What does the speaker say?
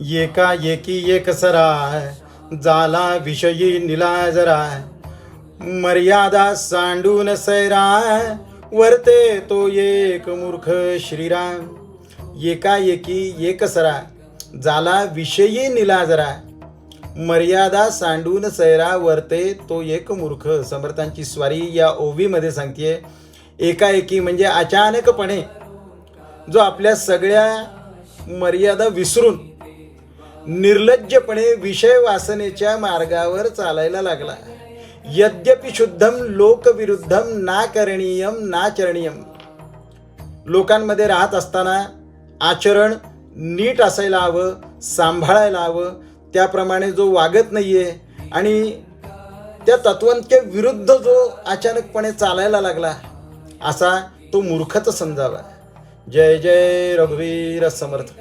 एका एकी एक सराय झाला विषयी निलाजराय, मर्यादा सांडून सैराय वर्ते तो एक मूर्ख श्रीराम. एका एकी एक सराय झाला विषयी निलाजराय, मर्यादा सांडून सैरा वर्ते तो एक मूर्ख. समर्थांची स्वारी या ओवीमध्ये सांगते एकाएकी म्हणजे अचानकपणे जो आपल्या सगळ्या मर्यादा विसरून निर्लज्जपणे विषय वासनेच्या मार्गावर चालायला लागला. यद्यपि शुद्धम लोकविरुद्धम ना करणीयम ना चरणीयम. लोकांमध्ये राहत असताना आचरण नीट असायला हवं, सांभाळायला हवं, त्याप्रमाणे जो वागत नाहीये आणि त्या तत्वांच्या विरुद्ध जो अचानकपणे चालायला लागला असा तो मूर्खच समजावा. जय जय रघुवीर समर्थ.